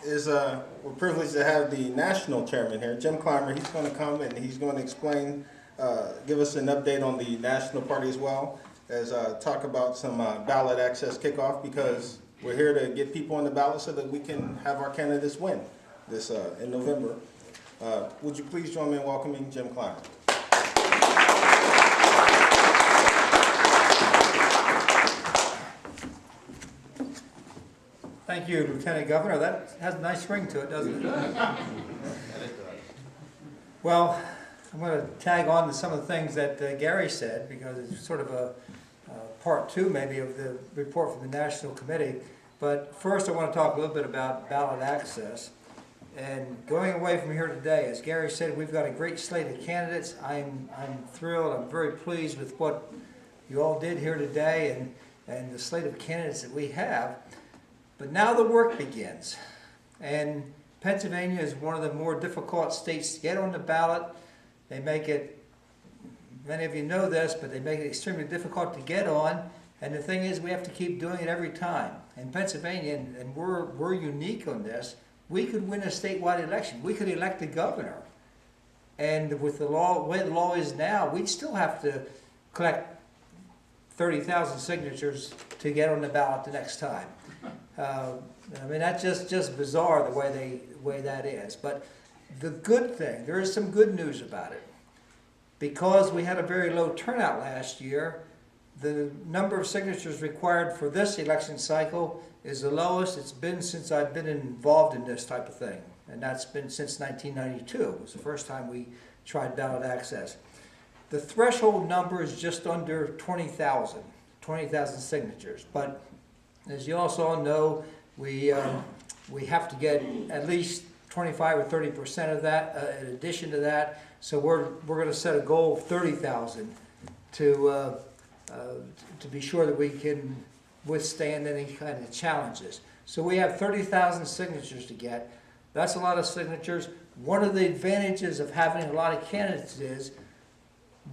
is we're privileged to have the national chairman here, Jim Clymer. He's going to come and he's going to explain, give us an update on the national party as well as talk about some ballot access kickoff, because we're here to get people on the ballot so that we can have our candidates win this in November. Would you please join me in welcoming Jim Clymer? Thank you, Lieutenant Governor. That has a nice ring to it, doesn't it? Well, I'm going to tag on to some of the things that Gary said, because it's sort of a part two maybe of the report from the National Committee. But first I want to talk a little bit about ballot access. And going away from here today, as Gary said, we've got a great slate of candidates. I'm thrilled. I'm very pleased with what you all did here today and the slate of candidates that we have. But now the work begins, and Pennsylvania is one of the more difficult states to get on the ballot. They make it, many of you know this, but they make it extremely difficult to get on, and the thing is we have to keep doing it every time. In Pennsylvania, and we're unique on this, we could win a statewide election. We could elect a governor, and with the way the law is now, we'd still have to collect 30,000 signatures to get on the ballot the next time. I mean, that's just bizarre the way that is. But the good thing, there is some good news about it. Because we had a very low turnout last year, the number of signatures required for this election cycle is the lowest it's been since I've been involved in this type of thing. And that's been since 1992. It was the first time we tried ballot access. The threshold number is just under 20,000 signatures. But as you also know, we have to get at least 25 or 30% of that in addition to that. So we're going to set a goal of 30,000 to be sure that we can withstand any kind of challenges. So we have 30,000 signatures to get. That's a lot of signatures. One of the advantages of having a lot of candidates is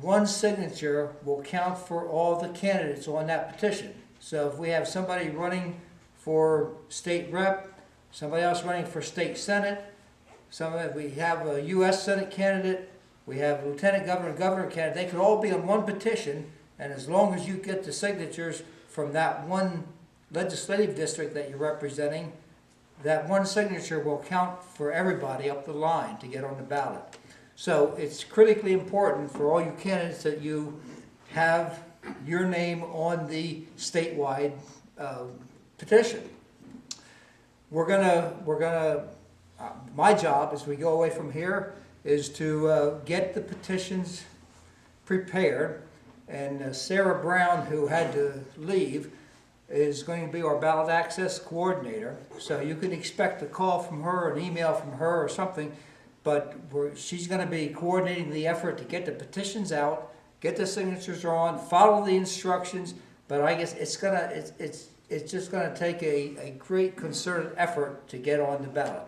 one signature will count for all the candidates on that petition. So if we have somebody running for state rep, somebody else running for state senate, we have a U.S. Senate candidate, we have lieutenant governor, governor candidate, they could all be on one petition, and as long as you get the signatures from that one legislative district that you're representing, that one signature will count for everybody up the line to get on the ballot. So it's critically important for all you candidates that you have your name on the statewide petition. My job as we go away from here is to get the petitions prepared, and Sarah Brown, who had to leave, is going to be our ballot access coordinator. So you can expect a call from her, an email from her or something, but she's going to be coordinating the effort to get the petitions out, get the signatures on, follow the instructions, but I guess it's just gonna take a great concerted effort to get on the ballot.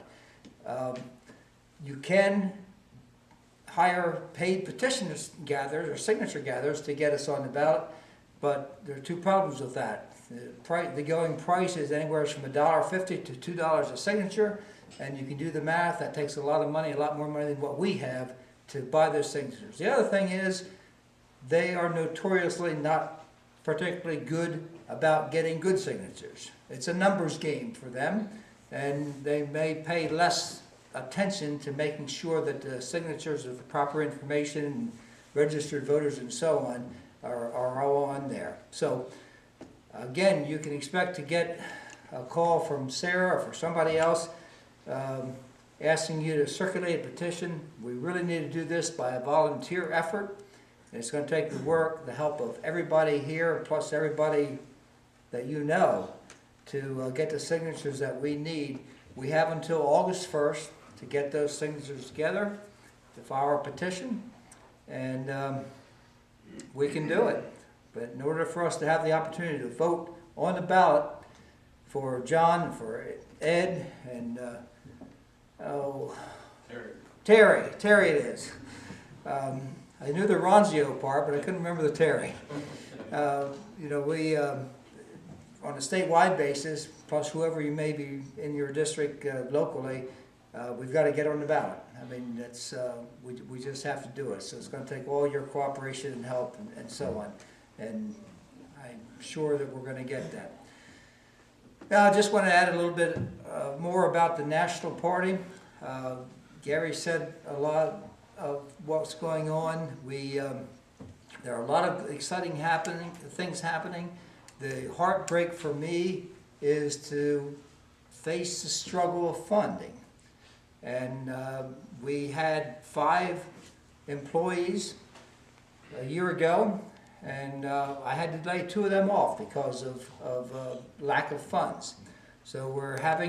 You can hire paid petition gatherers or signature gatherers to get us on the ballot, but there are two problems with that. The going price is anywhere from $1.50 to $2 a signature, and you can do the math. That takes a lot of money, a lot more money than what we have to buy those signatures. The other thing is, they are notoriously not particularly good about getting good signatures. It's a numbers game for them, and they may pay less attention to making sure that the signatures of the proper information and registered voters and so on are all on there. So again, you can expect to get a call from Sarah or from somebody else asking you to circulate a petition. We really need to do this by a volunteer effort. It's going to take the work, the help of everybody here, plus everybody that you know, to get the signatures that we need. We have until August 1st to get those signatures together, to file our petition, and we can do it. But in order for us to have the opportunity to vote on the ballot for John, for Ed, and Terry it is. I knew the Ronzio part, but I couldn't remember the Terry. on a statewide basis, plus whoever you may be in your district locally, we've got to get on the ballot. I mean, that's, we just have to do it. So it's going to take all your cooperation and help and so on. And I'm sure that we're going to get that. Now, I just want to add a little bit more about the National Party. Gary said a lot of what's going on. There are a lot of exciting things happening. The heartbreak for me is to face the struggle of funding. And we had 5 employees a year ago, and I had to lay 2 of them off because of lack of funds. So we're having